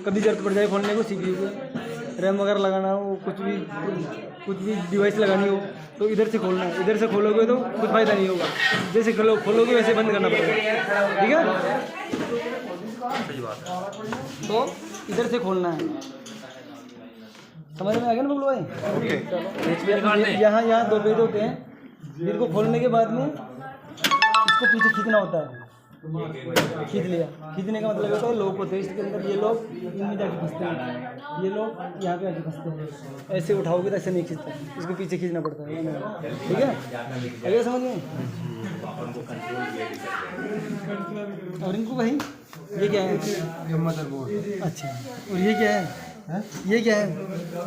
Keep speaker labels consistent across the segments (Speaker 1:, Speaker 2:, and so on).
Speaker 1: कभी जरूरत पड़ जाए खोलने को CPU को, रैम वगैरह लगाना हो, कुछ भी डिवाइस लगानी हो तो इधर से खोलना है। इधर से खोलोगे तो कुछ फ़ायदा नहीं होगा, जैसे खोलोगे वैसे बंद करना पड़ेगा, ठीक है।
Speaker 2: सही बात है।
Speaker 1: तो इधर से खोलना है, समझ में आ गया ना बबलू भाई? यहाँ 2 पेज होते हैं, इनको खोलने के बाद में इसको पीछे खींचना होता है। खींच लिया, खींचने का मतलब होता है लॉक होते हैं इसके अंदर, ये लोग इनमें जाके फंसते हैं, ये लोग यहाँ पे आके फंसते हैं। ऐसे उठाओगे तो ऐसे नहीं खींचता, इसको पीछे खींचना पड़ता है, ठीक है। अगर समझ में और इनको भाई ये क्या है?
Speaker 3: मदरबोर्ड।
Speaker 1: अच्छा, और ये क्या है? ये क्या है?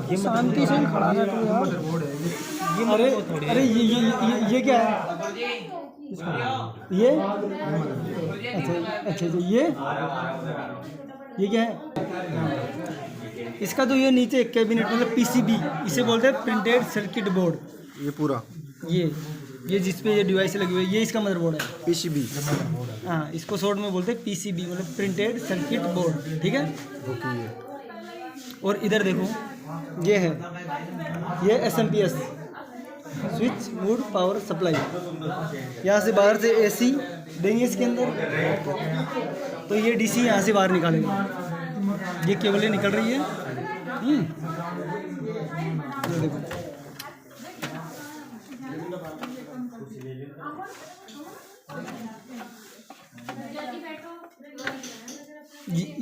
Speaker 1: ये शांति से खड़ा है तू यार। अरे ये क्या है? ये अच्छा ये क्या है? इसका तो ये नीचे एक कैबिनेट मतलब PCB इसे बोलते हैं, प्रिंटेड सर्किट बोर्ड।
Speaker 3: ये पूरा
Speaker 1: ये जिस पे ये डिवाइस लगी हुई है ये इसका मदरबोर्ड है,
Speaker 3: PCB।
Speaker 1: हाँ, इसको शॉर्ट में बोलते हैं PCB मतलब प्रिंटेड सर्किट बोर्ड, ठीक है। और इधर देखो ये है, ये SMPS switch mood power supply. यहाँ से बाहर से AC देंगे इसके अंदर, तो ये DC यहाँ से बाहर निकालेंगे। ये केबलें निकल रही है, ये देखो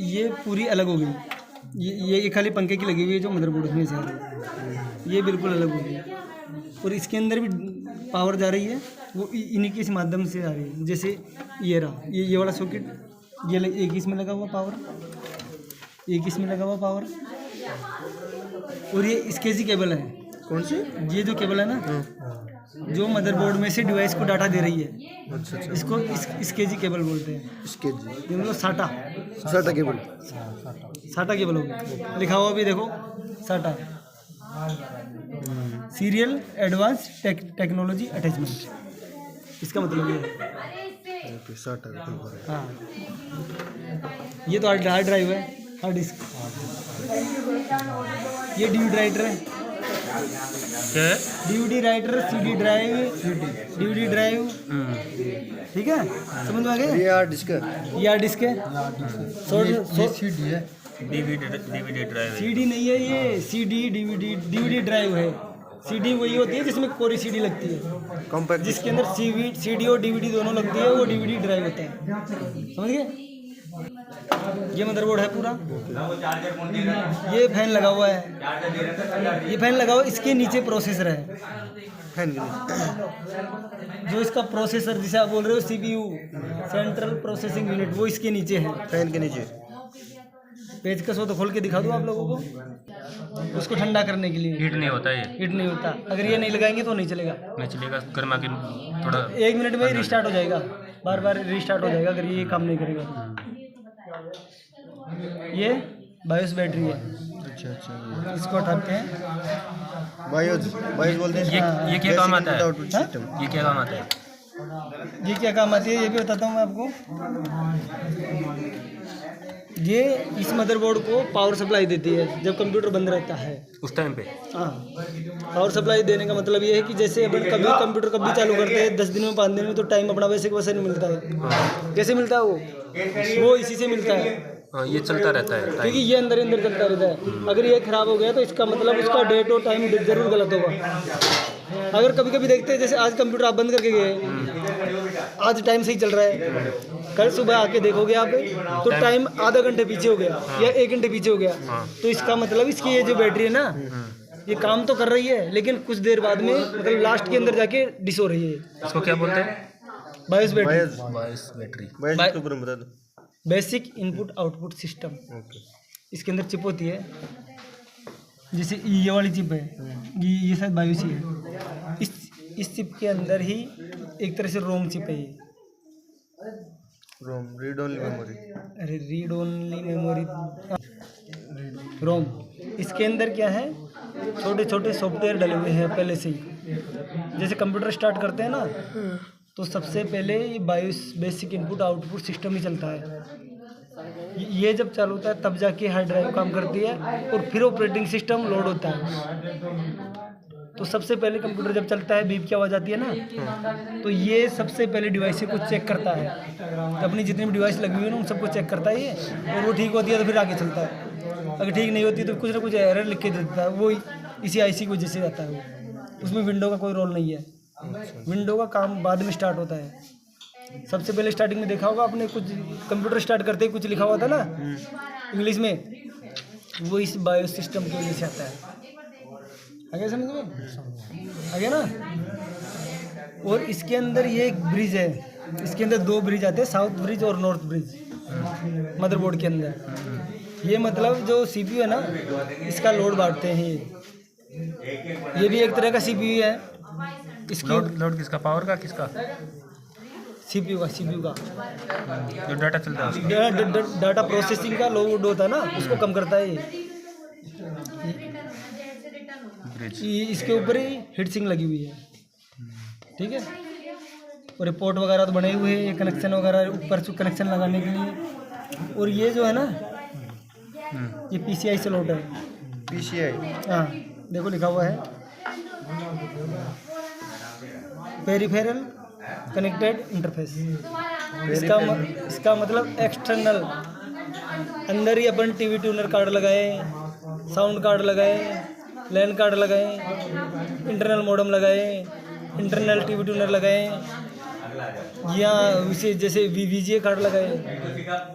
Speaker 1: ये पूरी अलग हो गई। ये खाली पंखे की लगी हुई है जो मदरबोर्ड में से आ रही है, ये बिल्कुल अलग हो गई। और इसके अंदर भी पावर जा रही है, वो इन्हीं के इस माध्यम से आ रही है। जैसे ये रहा, ये वाला सॉकेट, ये एक इसमें लगा हुआ पावर, एक इसमें लगा हुआ पावर, और ये इसके जी केबल है। कौन सी? ये जो केबल है ना, जो मदरबोर्ड में से डिवाइस को डाटा दे रही है, इसको इसके जी केबल बोलते हैं। इसके जी ये मतलब साटा केबल, साटा केबल हो गया, लिखा हुआ भी देखो साटा, सीरियल एडवांस टेक्नोलॉजी अटैचमेंट, इसका मतलब ये है। हाँ, ये तो हार्ड ड्राइव है, हार्ड डिस्क। ये DVD राइटर है, DVD writer, CD drive, DVD drive, ठीक है, समझ में आ गया?
Speaker 3: ये हार्ड डिस्क है,
Speaker 1: ये हार्ड डिस्क है,
Speaker 3: CD है,
Speaker 2: DVD ड्राइव।
Speaker 1: CD नहीं है ये, CD DVD ड्राइव है। CD वही होती है जिसमें कोरी CD लगती है,
Speaker 3: कॉम्पैक्ट,
Speaker 1: जिसके अंदर CD और DVD दोनों लगती है, वो DVD ड्राइव होता है, समझ गए? ये मदरबोर्ड है पूरा। ये फैन लगा हुआ है, ये फैन लगा हुआ, इसके नीचे प्रोसेसर है,
Speaker 3: फैन के
Speaker 1: जो इसका प्रोसेसर जिसे आप बोल रहे हो CPU सेंट्रल प्रोसेसिंग यूनिट, वो इसके नीचे है,
Speaker 3: फैन के नीचे।
Speaker 1: पेचकस हो तो खोल के दिखा दूँ आप लोगों को, उसको ठंडा करने के लिए।
Speaker 2: हीट नहीं होता ये,
Speaker 1: हीट नहीं होता, अगर ये नहीं लगाएंगे तो नहीं चलेगा,
Speaker 2: नहीं चलेगा, गर्मा के थोड़ा
Speaker 1: 1 मिनट में ही रिस्टार्ट हो जाएगा, बार बार रिस्टार्ट हो जाएगा अगर ये काम नहीं करेगा। ये बायोस बैटरी है।
Speaker 3: अच्छा,
Speaker 1: इसको हटाते हैं,
Speaker 3: बायोस बोलते हैं।
Speaker 2: ये क्या काम आता है?
Speaker 3: सिस्टम।
Speaker 2: ये क्या काम आता है?
Speaker 1: ये क्या काम आती है ये भी बताता हूँ मैं आपको। ये इस मदरबोर्ड को पावर सप्लाई देती है जब कंप्यूटर बंद रहता है
Speaker 2: उस टाइम पे।
Speaker 1: हाँ, पावर सप्लाई देने का मतलब ये है कि जैसे अपन कभी कंप्यूटर कभी चालू करते हैं 10 दिन में 5 दिन में, तो टाइम अपना वैसे वैसे नहीं मिलता है। कैसे मिलता है वो इसी से मिलता है।
Speaker 2: हाँ, ये चलता रहता है
Speaker 1: क्योंकि ये अंदर अंदर चलता रहता है। अगर ये खराब हो गया तो इसका मतलब उसका डेट और टाइम जरूर गलत होगा। अगर कभी कभी देखते हैं जैसे आज कंप्यूटर आप बंद करके गए, आज टाइम सही चल रहा है, कल सुबह आके देखोगे आप तो टाइम आधा घंटे पीछे हो गया या 1 घंटे पीछे हो गया, तो इसका मतलब इसकी ये जो बैटरी है ना, ये काम तो कर रही है लेकिन कुछ देर बाद में मतलब लास्ट के अंदर जाके डिस हो रही है।
Speaker 2: इसको क्या बोलते हैं?
Speaker 1: BIOS battery. Basic input output system. इसके अंदर चिप होती है, जैसे ये वाली चिप है, ये शायद बायोस ही है। इस चिप के अंदर ही एक तरह से रोम चिप है ये।
Speaker 3: रोम रीड ओनली मेमोरी।
Speaker 1: अरे रीड ओनली मेमोरी, रोम। इसके अंदर क्या है, छोटे छोटे सॉफ्टवेयर डले हुए हैं पहले से ही। जैसे कंप्यूटर स्टार्ट करते हैं ना, तो सबसे पहले ये BIOS basic input output system ही चलता है। ये जब चालू होता है तब जाके हार्ड ड्राइव काम करती है और फिर ऑपरेटिंग सिस्टम लोड होता है। तो सबसे पहले कंप्यूटर जब चलता है बीप की आवाज़ आती है ना, तो ये सबसे पहले डिवाइस को चेक करता है। तो अपनी जितनी भी डिवाइस लगी हुई है ना उन सबको चेक करता है ये, और वो ठीक होती है तो फिर आगे चलता है। अगर ठीक नहीं होती तो कुछ ना कुछ एरर लिख के दे देता है। वो इसी आईसी की वजह से आता है वो, उसमें विंडो का कोई रोल नहीं है। विंडो का काम बाद में स्टार्ट होता है। सबसे पहले स्टार्टिंग में देखा होगा आपने, कुछ कंप्यूटर स्टार्ट करते ही कुछ लिखा हुआ था ना इंग्लिश में, वो इस बायोस सिस्टम की वजह से आता है। आगे समझ में आ गया ना। और इसके अंदर ये एक ब्रिज है, इसके अंदर 2 ब्रिज आते हैं, साउथ ब्रिज और नॉर्थ ब्रिज मदरबोर्ड के अंदर। ये मतलब जो सीपीयू है ना इसका लोड बांटते हैं ये भी एक तरह का सीपीयू है। इसकी
Speaker 2: लोड किसका, पावर का किसका?
Speaker 1: सीपीयू का
Speaker 2: जो डाटा चलता है उसका?
Speaker 1: डाटा प्रोसेसिंग का लोड होता है ना उसको कम करता है ये। इसके ऊपर ही हीट सिंक लगी हुई है, ठीक है। और ये पोर्ट वगैरह तो बने हुए हैं, ये कनेक्शन वगैरह ऊपर से कनेक्शन लगाने के लिए। और ये जो है ना ये पीसीआई से लोड है।
Speaker 3: PCI,
Speaker 1: हाँ देखो लिखा हुआ है पेरिफेरल कनेक्टेड इंटरफेस। इसका मतलब एक्सटर्नल, अंदर ही अपन टीवी ट्यूनर कार्ड लगाए, साउंड कार्ड लगाए, लैन कार्ड लगाए, इंटरनल मॉडेम लगाए, इंटरनल टीवी ट्यूनर लगाए, या विशेष जैसे VVGA कार्ड लगाए,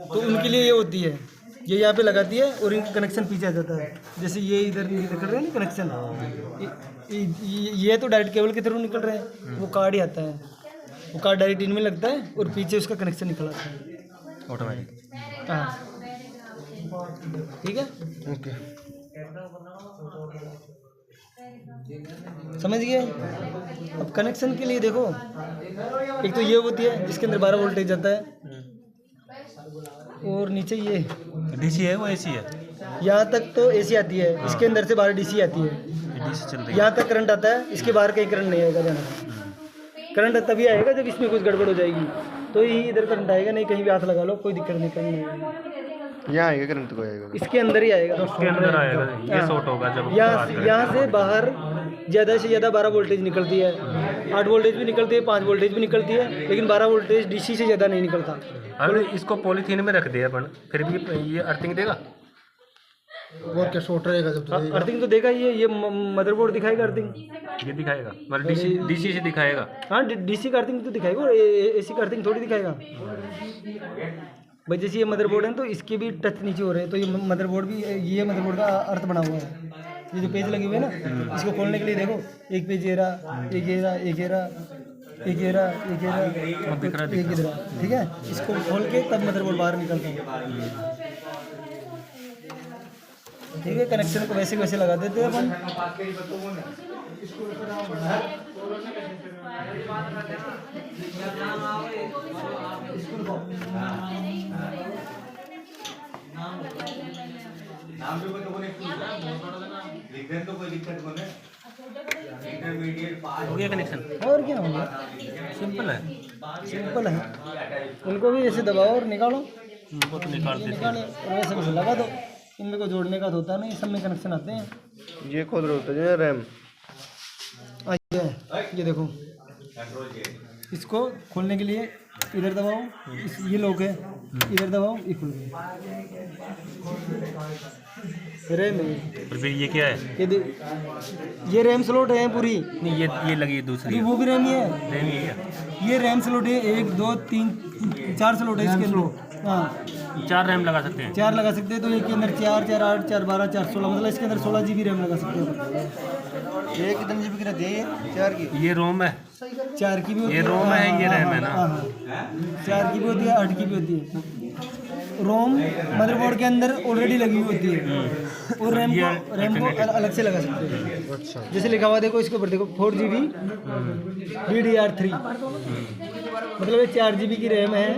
Speaker 1: तो उनके लिए ये होती है, ये यहाँ पे लगाती है और इनका कनेक्शन पीछे आ जाता है। जैसे ये इधर निकल रहे हैं ना कनेक्शन, ये तो डायरेक्ट केबल के थ्रू निकल रहे हैं, वो कार्ड ही आता है, वो कार्ड डायरेक्ट इनमें लगता है और पीछे उसका कनेक्शन निकल आता है
Speaker 2: ऑटोमेटिक।
Speaker 1: हाँ ठीक है,
Speaker 3: ओके।
Speaker 1: समझ गए। अब कनेक्शन के लिए देखो, एक तो ये होती है जिसके अंदर 12 वोल्टेज जाता है, और नीचे ये
Speaker 2: डीसी है वो एसी है?
Speaker 1: यहाँ तक तो एसी आती है, इसके अंदर से बाहर डीसी आती है।
Speaker 2: डीसी चल रही है।
Speaker 1: यहाँ तक करंट आता है, इसके बाहर कहीं करंट नहीं आएगा जाना। करंट तभी आएगा जब इसमें कुछ गड़बड़ हो जाएगी, तो ही इधर करंट आएगा, नहीं कहीं भी हाथ लगा लो कोई दिक्कत नहीं, करंट नहीं आएगा।
Speaker 3: यहाँ आएगा करंट को आएगा,
Speaker 1: इसके अंदर ही आएगा,
Speaker 2: उसके अंदर आएगा, ये शॉर्ट होगा जब
Speaker 1: यहाँ से बाहर ज़्यादा से ज़्यादा 12 वोल्टेज निकलती है, 8 वोल्टेज भी निकलती है, 5 वोल्टेज भी निकलती है, लेकिन 12 वोल्टेज डीसी से ज़्यादा नहीं निकलता।
Speaker 2: अरे इसको पॉलीथीन में रख दिया अपन, फिर भी ये अर्थिंग देगा?
Speaker 3: वो क्या शॉर्ट रहेगा जब तो
Speaker 1: अर्थिंग तो देगा, ये मदरबोर्ड दिखाएगा अर्थिंग,
Speaker 2: ये दिखाएगा मतलब डीसी से दिखाएगा।
Speaker 1: हाँ डीसी का अर्थिंग तो दिखाएगा, एसी का अर्थिंग थोड़ी दिखाएगा भाई। जैसे ये मदरबोर्ड है तो इसके भी टच नीचे हो रहे हैं, तो ये मदरबोर्ड भी, ये मदरबोर्ड का अर्थ बना हुआ है। ये जो पेज लगे हुए हैं ना, इसको खोलने के लिए देखो, एक पेज ये रहा, एक ये रहा, एक ये रहा, एक ये रहा, एक ये रहा, एक इधर, ठीक है। इसको खोल के तब मदरबोर्ड बाहर निकलता है, ठीक है। कनेक्शन को वैसे वैसे लगा देते हैं अपन।
Speaker 2: हो गया कनेक्शन,
Speaker 1: और क्या होगा,
Speaker 2: सिंपल है।
Speaker 1: सिंपल है। उनको भी ऐसे दबाओ और निकालो,
Speaker 2: वो तो निकाल देते हैं।
Speaker 1: निकालो और वैसे वैसे लगा दो। इनमें को जोड़ने का तो होता नहीं, सब में कनेक्शन आते हैं।
Speaker 3: ये खोल रहे होते हैं रैम।
Speaker 1: ये देखो, इसको खोलने के लिए इधर दबाओ, ये लॉक है, इधर दबाओ, ये खुल गया। रैम है
Speaker 2: और फिर ये क्या है?
Speaker 1: ये रैम स्लॉट है पूरी।
Speaker 2: नहीं ये लगी है दूसरी,
Speaker 1: वो भी रैम ही है,
Speaker 2: रैम ही है।
Speaker 1: ये रैम स्लॉट है, 1 2 3 4 स्लॉट है इसके अंदर। हाँ
Speaker 2: 4 रैम लगा सकते हैं।
Speaker 1: 4 लगा सकते हैं, तो एक के अंदर 4 4 8 4 12 4 16, मतलब इसके अंदर 16 GB रैम लगा सकते हैं।
Speaker 3: ये कितने जीबी की रहती है? ये 4 की।
Speaker 2: ये रोम है,
Speaker 1: 4 की भी होती है,
Speaker 2: ये रोम है, ये रैम है ना।
Speaker 1: 4 की भी होती है, 8 की भी होती है। रोम मदरबोर्ड के अंदर ऑलरेडी लगी हुई होती है, और रैम को अलग से लगा सकते हैं।
Speaker 3: अच्छा,
Speaker 1: जैसे लिखा हुआ देखो, इसके ऊपर देखो 4 GB DDR3, मतलब ये 4 GB की रैम है,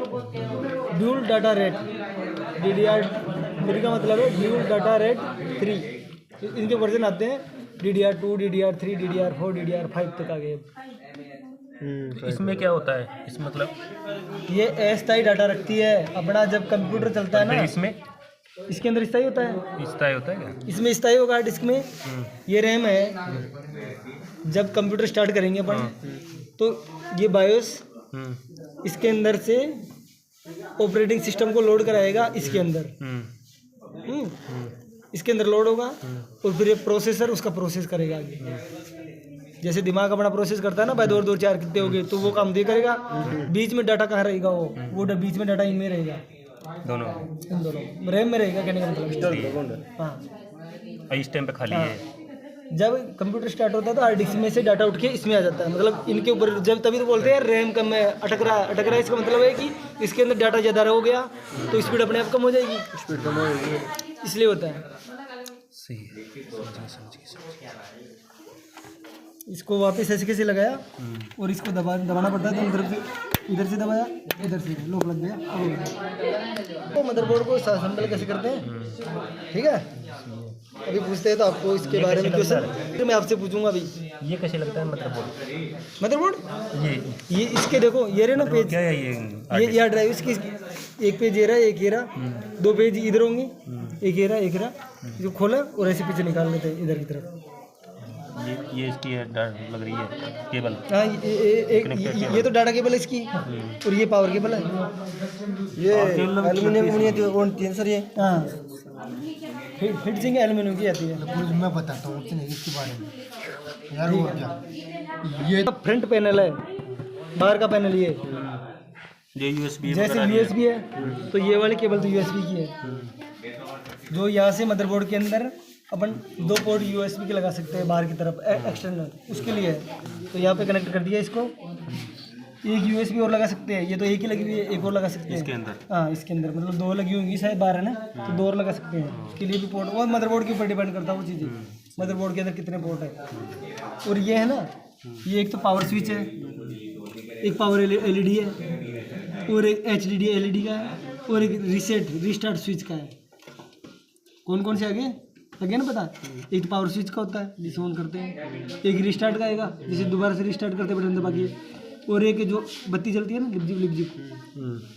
Speaker 1: ड्यूल डाटा रेट। DDR3 का मतलब है ड्यूल डाटा रेट 3। इनके वर्जन आते हैं DDR2, DDR3, DDR4, DDR5 तक आ गए।
Speaker 2: इसमें क्या होता है इस मतलब
Speaker 1: ये अस्थायी डाटा रखती है अपना, जब कंप्यूटर चलता है ना
Speaker 2: इसमें
Speaker 1: इसके अंदर स्थायी होता है,
Speaker 2: स्थायी होता है क्या?
Speaker 1: इसमें स्थायी होगा हार्ड डिस्क में। ये रैम है, जब कंप्यूटर स्टार्ट करेंगे अपन तो ये बायोस इसके अंदर से ऑपरेटिंग सिस्टम को लोड कराएगा इसके अंदर। इसके अंदर लोड होगा और फिर ये प्रोसेसर उसका प्रोसेस करेगा आगे। जैसे दिमाग अपना प्रोसेस करता है ना भाई, 2 2 4 कितने हो गए, तो वो काम दे करेगा। बीच में डाटा कहाँ रहेगा? वो बीच में डाटा इनमें रहेगा,
Speaker 2: दोनों
Speaker 1: इन दोनों रैम में रहेगा, कहने का मतलब। हाँ,
Speaker 2: इस टाइम पे खाली है।
Speaker 1: जब कंप्यूटर स्टार्ट होता है तो हार्ड डिस्क में से डाटा उठ के इसमें आ जाता है, मतलब इनके ऊपर जब तभी तो बोलते हैं रैम कम है, अटक रहा है। इसका मतलब है कि इसके अंदर डाटा ज़्यादा हो गया तो स्पीड अपने आप कम हो जाएगी,
Speaker 3: स्पीड कम हो जाएगी,
Speaker 1: इसलिए होता है।
Speaker 2: सही है, समझ गए।
Speaker 1: इसको वापस ऐसे कैसे लगाया और इसको दबाना पड़ता है, तो इधर से दबाया, इधर से लॉक लग गया। तो मदरबोर्ड को असेंबल कैसे करते हैं, ठीक है? अभी पूछते हैं तो आपको इसके बारे में क्वेश्चन फिर मैं आपसे पूछूंगा। अभी
Speaker 2: ये कैसे लगता है
Speaker 1: मदरबोर्ड ये इसके देखो, ये रहे ना पेज,
Speaker 2: क्या है
Speaker 1: ये या ड्राइव इसकी एक पेज ये रहा, एक ये रहा, 2 पेज इधर होंगे, एक ये रहा, जो खोला और ऐसे पीछे निकाल लेते हैं इधर की तरफ।
Speaker 2: ये इसकी लग रही है केबल।
Speaker 1: हाँ, ये तो डाटा केबल है इसकी, और ये पावर केबल है।
Speaker 3: ये एल्यूमिनियम सर, ये
Speaker 1: हाँ फिटिंग एल्यूमिनियम की आती है।
Speaker 3: कुछ मैं बताता हूँ इसके बारे में यार। और क्या, ये
Speaker 1: फ्रंट पैनल है, बाहर का पैनल ये
Speaker 2: USB
Speaker 1: जैसे USB है, तो ये वाली केबल तो USB की है, जो यहाँ से मदरबोर्ड के अंदर अपन 2 पोर्ट USB के लगा सकते हैं बाहर की तरफ एक्सटर्नल, उसके लिए है। तो यहाँ पे कनेक्ट कर दिया इसको, एक USB और लगा सकते हैं, ये तो एक ही लगी हुई है, एक और लगा सकते हैं
Speaker 2: इसके अंदर।
Speaker 1: हाँ, इसके अंदर मतलब 2 लगी होंगी शायद, बाहर है ना, तो 2 और लगा सकते हैं। इसके लिए भी पोर्ट, वो मदरबोर्ड के ऊपर डिपेंड करता है वो चीज़ें, मदरबोर्ड के अंदर कितने पोर्ट है। और ये है ना, ये एक तो पावर स्विच है, एक पावर LED है, और एक HDD LED का है, और एक रीस्टार्ट स्विच का है। कौन कौन से आगे लगे ना पता? एक तो पावर स्विच का होता है जिसे ऑन करते हैं, एक रिस्टार्ट का आएगा जिसे दोबारा से रिस्टार्ट करते बटन दबा के, और एक जो बत्ती जलती है ना लिपजिप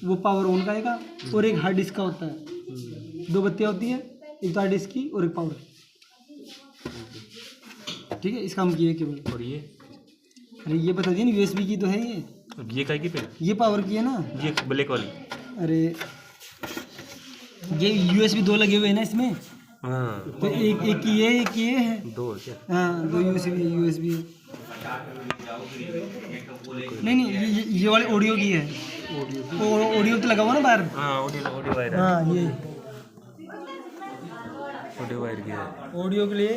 Speaker 1: वो पावर ऑन का आएगा, और एक हार्ड डिस्क का होता है। 2 बत्तियाँ होती हैं, एक तो हार्ड डिस्क की और एक पावर की, ठीक है? इस काम की है केवल।
Speaker 2: और ये
Speaker 1: अरे ये बता दिया ना, USB की तो है
Speaker 2: ये काय की पे?
Speaker 1: ये पावर की है ना,
Speaker 2: ये ब्लैक वाली।
Speaker 1: अरे ये USB 2 लगे हुए हैं ना इसमें,
Speaker 2: हाँ,
Speaker 1: तो एक ये है
Speaker 2: 2 क्या?
Speaker 1: हाँ, 2 USB नहीं ये वाली ऑडियो की है, ऑडियो तो लगा हुआ ना बाहर।
Speaker 2: हाँ, ऑडियो वायर है।
Speaker 1: हाँ, ये
Speaker 2: ऑडियो वायर की है।
Speaker 1: ऑडियो के लिए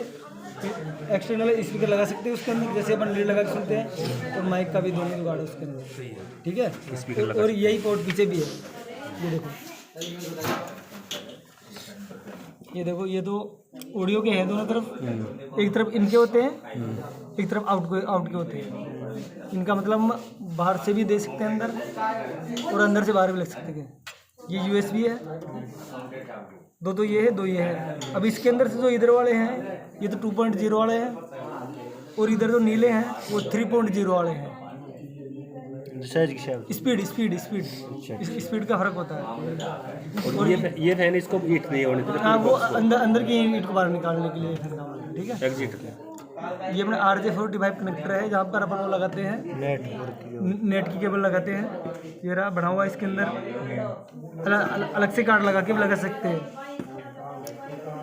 Speaker 1: एक्सटर्नल स्पीकर लगा सकते हैं उसके अंदर, जैसे अपन लीड लगा के सुनते हैं, और माइक का भी दोनों जुगाड़ है उसके अंदर, ठीक है? और यही पोर्ट पीछे भी है, ये देखो, ये तो ऑडियो के हैं दोनों तरफ, एक तरफ इनके होते हैं, एक तरफ आउट के होते हैं। इनका मतलब हम बाहर से भी दे सकते हैं अंदर, और अंदर से बाहर भी लग सकते हैं। ये USB है, 2 तो ये है, 2 ये है। अब इसके अंदर से जो इधर वाले हैं ये तो 2.0 वाले हैं, और इधर जो नीले हैं वो 3.0 वाले हैं। स्पीड का फर्क होता है।
Speaker 2: और ये फैन इसको हीट नहीं होने देता।
Speaker 1: हाँ, वो अंदर की हीट को बाहर निकालने के लिए फैन का वाला, ठीक है?
Speaker 2: एग्जिट।
Speaker 1: ये अपने RJ45 कनेक्टर है, जहाँ पर अपन वो लगाते हैं नेट की केबल लगाते हैं। ये रहा बना हुआ, इसके अंदर अलग से कार्ड लगा के भी लगा सकते हैं।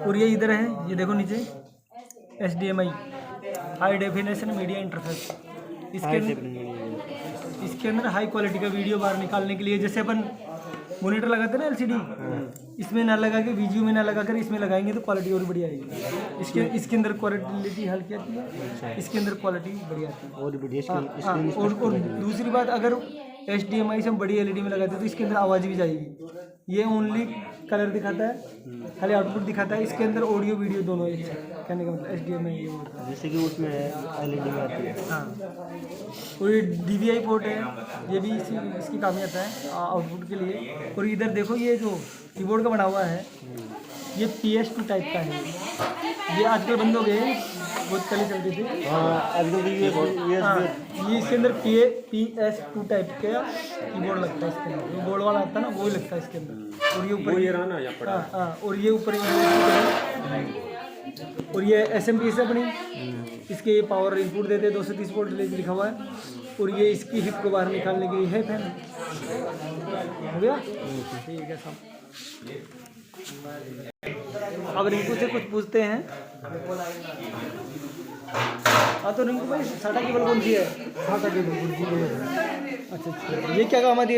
Speaker 1: और ये इधर है, ये देखो नीचे HDMI high definition media interface. इसके अंदर हाई क्वालिटी का वीडियो बाहर निकालने के लिए, जैसे अपन मॉनिटर लगाते हैं ना LCD, इसमें ना लगा के VGA में ना लगा कर इसमें लगाएंगे तो क्वालिटी और बढ़िया आएगी। इसके अंदर क्वालिटी हल्की आती है, इसके अंदर क्वालिटी बढ़िया आती है और बढ़िया। और दूसरी बात, अगर HDMI से हम बड़ी LED में लगाते हैं तो इसके अंदर आवाज़ भी जाएगी। ये ओनली कलर दिखाता है, खाली आउटपुट दिखाता है। इसके अंदर ऑडियो वीडियो दोनों एक है, कहने का मतलब HDMI ये होता है, जैसे कि उसमें LED में आती है। हाँ, और ये DVI पोर्ट है, ये भी इसकी काम आता है आउटपुट के लिए। और इधर देखो, ये जो कीबोर्ड का बना हुआ है ये PS2 टाइप का है, ये आजकल बंद हो गए हैं, बहुत पहले चलती थी।
Speaker 3: आजकल ये
Speaker 1: हाँ, ये इसके अंदर PS2 टाइप का कीबोर्ड लगता है इसके अंदर, जो गोल्ड वाला आता है ना, वो ही लगता है इसके अंदर। और ये ऊपर
Speaker 2: ये रहा ना यहाँ पड़ा।
Speaker 1: हाँ, और ये ऊपर और ये SMP से अपनी, इसके ये पावर इनपुट देते हैं 230 वोल्ट लिखा हुआ है। और ये इसकी हिप को बाहर निकालने के लिए है फैन। हो गया, ठीक है सब। अब रिंकू से कुछ पूछते हैं। हाँ तो रिंकू भाई, साटा केबल कौन सी है?
Speaker 3: हाँ,
Speaker 1: अच्छा, ये क्या काम आती है?